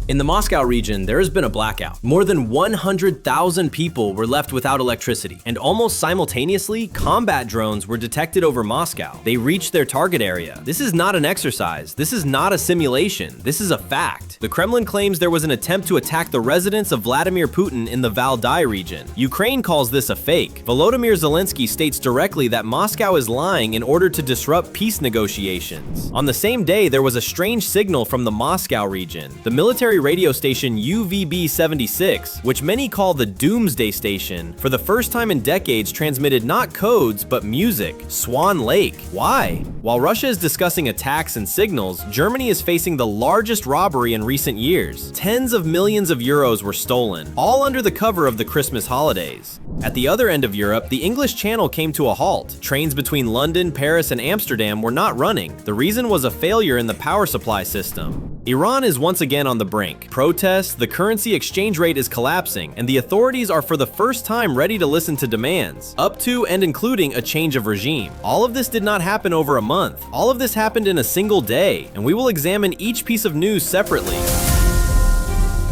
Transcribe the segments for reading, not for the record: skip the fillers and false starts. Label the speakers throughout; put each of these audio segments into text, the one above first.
Speaker 1: In the Moscow region, there has been a blackout. More than 100,000 people were left without electricity, and almost simultaneously, combat drones were detected over Moscow. They reached their target area. This is not an exercise. This is not a simulation. This is a fact. The Kremlin claims there was an attempt to attack the residence of Vladimir Putin in the Vladimir region. Ukraine calls this a fake. Volodymyr Zelensky states directly that Moscow is lying in order to disrupt peace negotiations. On the same day, there was a strange signal from the Moscow region. The military radio station UVB-76, which many call the Doomsday Station, for the first time in decades transmitted not codes but music. Swan Lake. Why? While Russia is discussing attacks and signals, Germany is facing the largest robbery in recent years. Tens of millions of euros were stolen, all under the cover of the Christmas holidays. At the other end of Europe, the English Channel came to a halt. Trains between London, Paris, and Amsterdam were not running. The reason was a failure in the power supply system. Iran is once again on the brink. Protests, the currency exchange rate is collapsing, and the authorities are for the first time ready to listen to demands, up to and including a change of regime. All of this did not happen over a month. All of this happened in a single day, and we will examine each piece of news separately.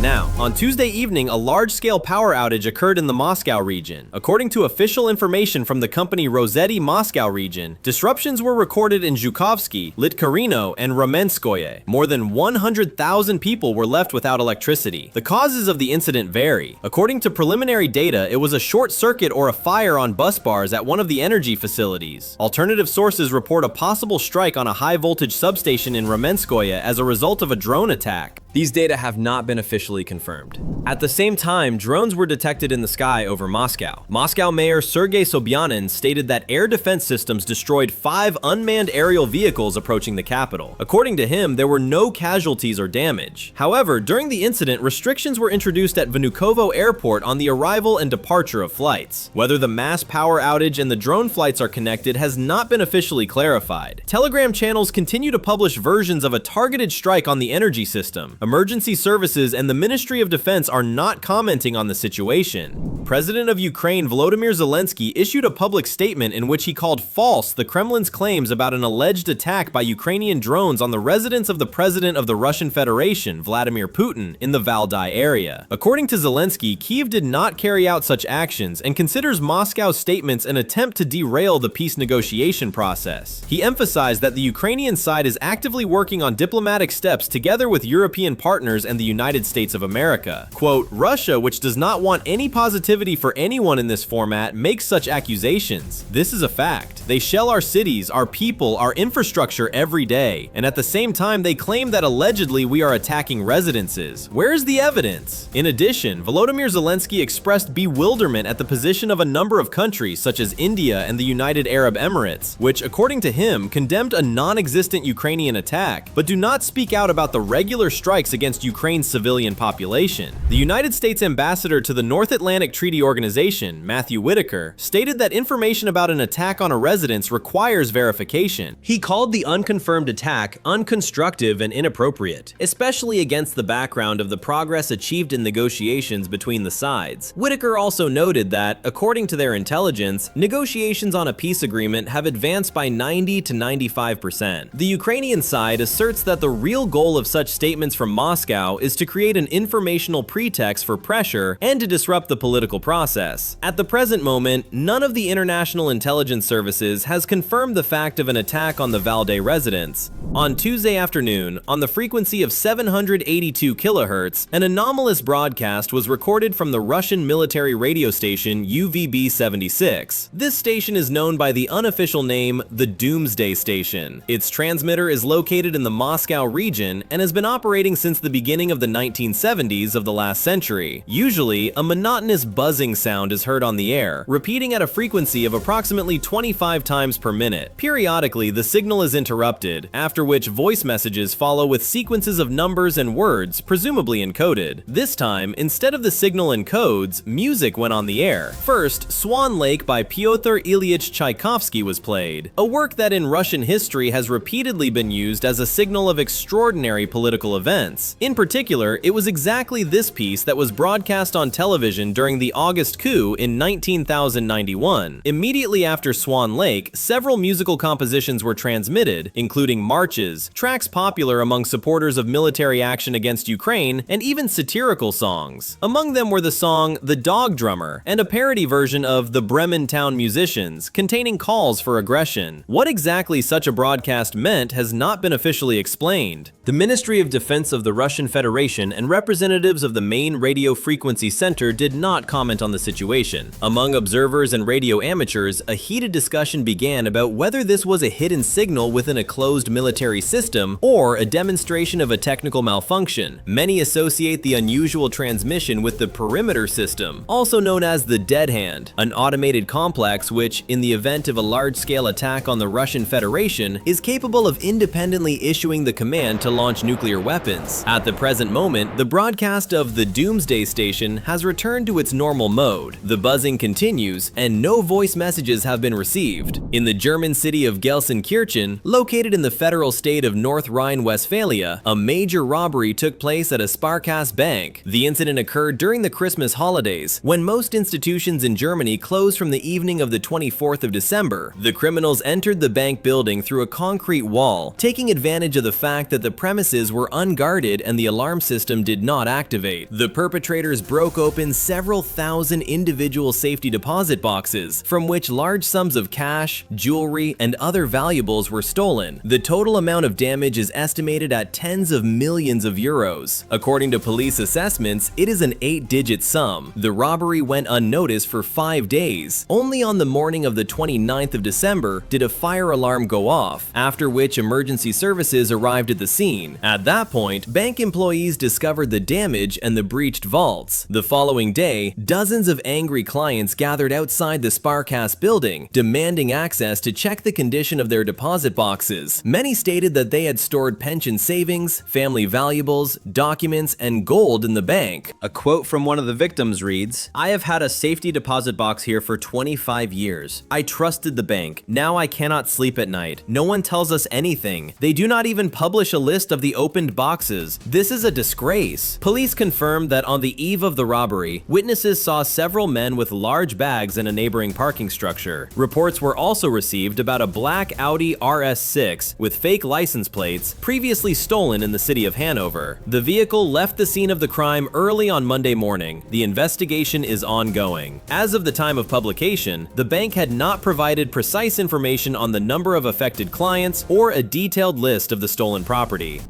Speaker 1: Now, on Tuesday evening, a large-scale power outage occurred in the Moscow region. According to official information from the company Rossetti Moscow region, disruptions were recorded in Zhukovsky, Litkarino, and Ramenskoye. More than 100,000 people were left without electricity. The causes of the incident vary. According to preliminary data, it was a short circuit or a fire on bus bars at one of the energy facilities. Alternative sources report a possible strike on a high-voltage substation in Ramenskoye as a result of a drone attack. These data have not been officially confirmed. At the same time, drones were detected in the sky over Moscow. Moscow Mayor Sergei Sobyanin stated that air defense systems destroyed 5 unmanned aerial vehicles approaching the capital. According to him, there were no casualties or damage. However, during the incident, restrictions were introduced at Vnukovo Airport on the arrival and departure of flights. Whether the mass power outage and the drone flights are connected has not been officially clarified. Telegram channels continue to publish versions of a targeted strike on the energy system. Emergency services and the Ministry of Defense are not commenting on the situation. President of Ukraine Volodymyr Zelensky issued a public statement in which he called false the Kremlin's claims about an alleged attack by Ukrainian drones on the residence of the president of the Russian Federation, Vladimir Putin, in the Valdai area. According to Zelensky, Kyiv did not carry out such actions and considers Moscow's statements an attempt to derail the peace negotiation process. He emphasized that the Ukrainian side is actively working on diplomatic steps together with European partners and the United States of America. Quote, Russia, which does not want any positivity for anyone in this format, makes such accusations. This is a fact. They shell our cities, our people, our infrastructure every day, and at the same time they claim that allegedly we are attacking residences. Where is the evidence? In addition, Volodymyr Zelensky expressed bewilderment at the position of a number of countries such as India and the United Arab Emirates, which, according to him, condemned a non-existent Ukrainian attack, but do not speak out about the regular strikes against Ukraine's civilian population. The United States ambassador to the North Atlantic Treaty Organization, Matthew Whitaker, stated that information about an attack on a residence requires verification. He called the unconfirmed attack unconstructive and inappropriate, especially against the background of the progress achieved in negotiations between the sides. Whitaker also noted that, according to their intelligence, negotiations on a peace agreement have advanced by 90 to 95%. The Ukrainian side asserts that the real goal of such statements from Moscow is to create an informational pretext for pressure and to disrupt the political process. At the present moment, none of the international intelligence services has confirmed the fact of an attack on the Valdai residence. On Tuesday afternoon, on the frequency of 782 kHz, an anomalous broadcast was recorded from the Russian military radio station UVB-76. This station is known by the unofficial name the Doomsday Station. Its transmitter is located in the Moscow region and has been operating since the beginning of the 1970s of the last century. Usually, a monotonous buzzing sound is heard on the air, repeating at a frequency of approximately 25 times per minute. Periodically, the signal is interrupted, after which voice messages follow with sequences of numbers and words, presumably encoded. This time, instead of the signal in codes, music went on the air. First, Swan Lake by Pyotr Ilyich Tchaikovsky was played, a work that in Russian history has repeatedly been used as a signal of extraordinary political events. events. In particular, it was exactly this piece that was broadcast on television during the August coup in 1991. Immediately after Swan Lake, several musical compositions were transmitted, including marches, tracks popular among supporters of military action against Ukraine, and even satirical songs. Among them were the song The Dog Drummer and a parody version of The Bremen Town Musicians, containing calls for aggression. What exactly such a broadcast meant has not been officially explained. The Ministry of Defense of the Russian Federation and representatives of the main radio frequency center did not comment on the situation. Among observers and radio amateurs, a heated discussion began about whether this was a hidden signal within a closed military system or a demonstration of a technical malfunction. Many associate the unusual transmission with the perimeter system, also known as the Dead Hand, an automated complex which, in the event of a large-scale attack on the Russian Federation, is capable of independently issuing the command to launch nuclear weapons. At the present moment, the broadcast of the Doomsday Station has returned to its normal mode. The buzzing continues, and no voice messages have been received. In the German city of Gelsenkirchen, located in the federal state of North Rhine-Westphalia, a major robbery took place at a Sparkasse bank. The incident occurred during the Christmas holidays, when most institutions in Germany closed from the evening of the 24th of December. The criminals entered the bank building through a concrete wall, taking advantage of the fact that the premises were unguarded and the alarm system did not activate. The perpetrators broke open several thousand individual safety deposit boxes, from which large sums of cash, jewelry, and other valuables were stolen. The total amount of damage is estimated at tens of millions of euros. According to police assessments, it is an 8-digit sum. The robbery went unnoticed for 5 days. Only on the morning of the 29th of December did a fire alarm go off, after which emergency services arrived at the scene. At that point, bank employees discovered the damage and the breached vaults. The following day, dozens of angry clients gathered outside the Sparkasse building, demanding access to check the condition of their deposit boxes. Many stated that they had stored pension savings, family valuables, documents, and gold in the bank. A quote from one of the victims reads, "I have had a safety deposit box here for 25 years. I trusted the bank. Now I cannot sleep at night. No one tells us anything. They do not even publish a list of the opened boxes. This is a disgrace." Police confirmed that on the eve of the robbery, witnesses saw several men with large bags in a neighboring parking structure. Reports were also received about a black Audi RS6 with fake license plates previously stolen in the city of Hanover. The vehicle left the scene of the crime early on Monday morning. The investigation is ongoing. As of the time of publication, the bank had not provided precise information on the number of affected clients or a detailed list of the stolen property.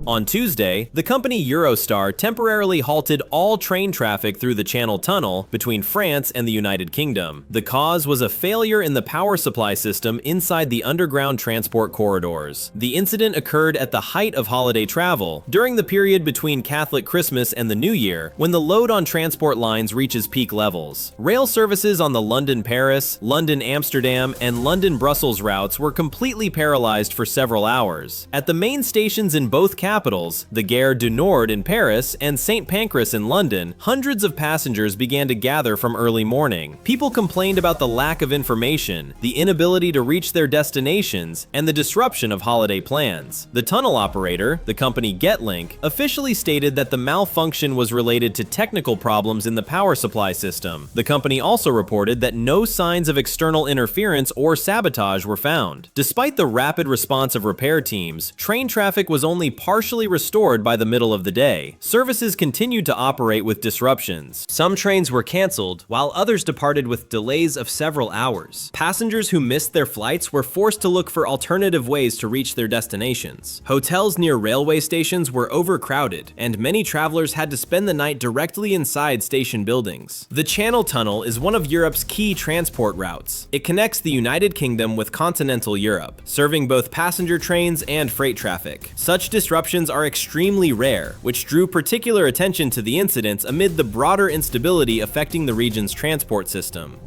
Speaker 1: On Tuesday, the company Eurostar temporarily halted all train traffic through the Channel Tunnel between France and the United Kingdom. The cause was a failure in the power supply system inside the underground transport corridors. The incident occurred at the height of holiday travel, during the period between Catholic Christmas and the New Year, when the load on transport lines reaches peak levels. Rail services on the London-Paris, London-Amsterdam, and London-Brussels routes were completely paralyzed for several hours. At the main stations in both capitals, the Gare du Nord in Paris and St. Pancras in London, hundreds of passengers began to gather from early morning. People complained about the lack of information, the inability to reach their destinations, and the disruption of holiday plans. The tunnel operator, the company Getlink, officially stated that the malfunction was related to technical problems in the power supply system. The company also reported that no signs of external interference or sabotage were found. Despite the rapid response of repair teams, train traffic was only partially restored by the middle of the day. Services continued to operate with disruptions. Some trains were canceled, while others departed with delays of several hours. Passengers who missed their flights were forced to look for alternative ways to reach their destinations. Hotels near railway stations were overcrowded, and many travelers had to spend the night directly inside station buildings. The Channel Tunnel is one of Europe's key transport routes. It connects the United Kingdom with continental Europe, serving both passenger trains and freight traffic. Such disruptions are extremely rare, which drew particular attention to the incidents amid the broader instability affecting the region's transport system.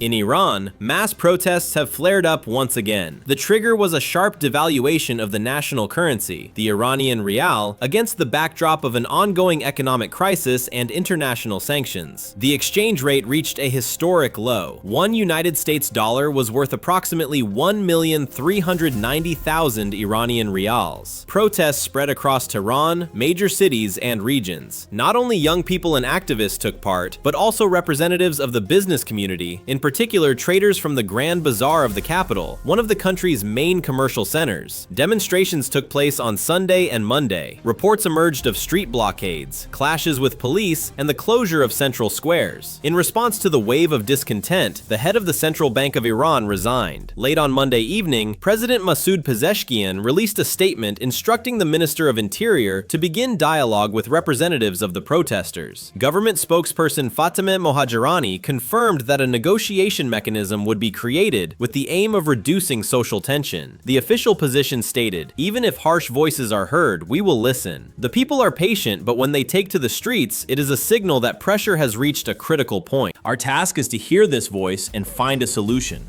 Speaker 1: In Iran, mass protests have flared up once again. The trigger was a sharp devaluation of the national currency, the Iranian rial, against the backdrop of an ongoing economic crisis and international sanctions. The exchange rate reached a historic low. One United States dollar was worth approximately 1,390,000 Iranian rials. Protests spread across Tehran, major cities, and regions. Not only young people and activists took part, but also representatives of the business community, in particular traders from the Grand Bazaar of the capital, one of the country's main commercial centers. Demonstrations took place on Sunday and Monday. Reports emerged of street blockades, clashes with police, and the closure of central squares. In response to the wave of discontent, the head of the Central Bank of Iran resigned. Late on Monday evening, President Masoud Pezeshkian released a statement instructing the Minister of Interior to begin dialogue with representatives of the protesters. Government spokesperson Fatemeh Mohajerani confirmed that a negotiation mechanism would be created with the aim of reducing social tension. The official position stated, "Even if harsh voices are heard, we will listen. The people are patient, but when they take to the streets, it is a signal that pressure has reached a critical point. Our task is to hear this voice and find a solution."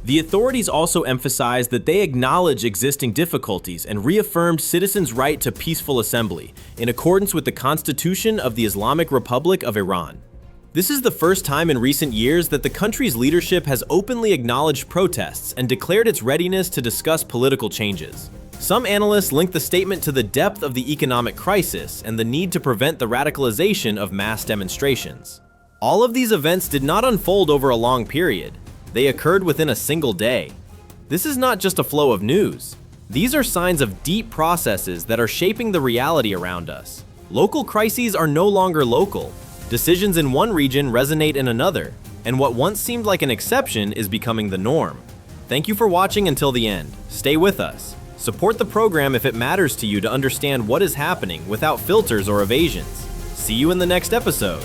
Speaker 1: The authorities also emphasized that they acknowledge existing difficulties and reaffirmed citizens' right to peaceful assembly, in accordance with the Constitution of the Islamic Republic of Iran. This is the first time in recent years that the country's leadership has openly acknowledged protests and declared its readiness to discuss political changes. Some analysts link the statement to the depth of the economic crisis and the need to prevent the radicalization of mass demonstrations. All of these events did not unfold over a long period. They occurred within a single day. This is not just a flow of news. These are signs of deep processes that are shaping the reality around us. Local crises are no longer local. Decisions in one region resonate in another, and what once seemed like an exception is becoming the norm. Thank you for watching until the end. Stay with us. Support the program if it matters to you to understand what is happening without filters or evasions. See you in the next episode.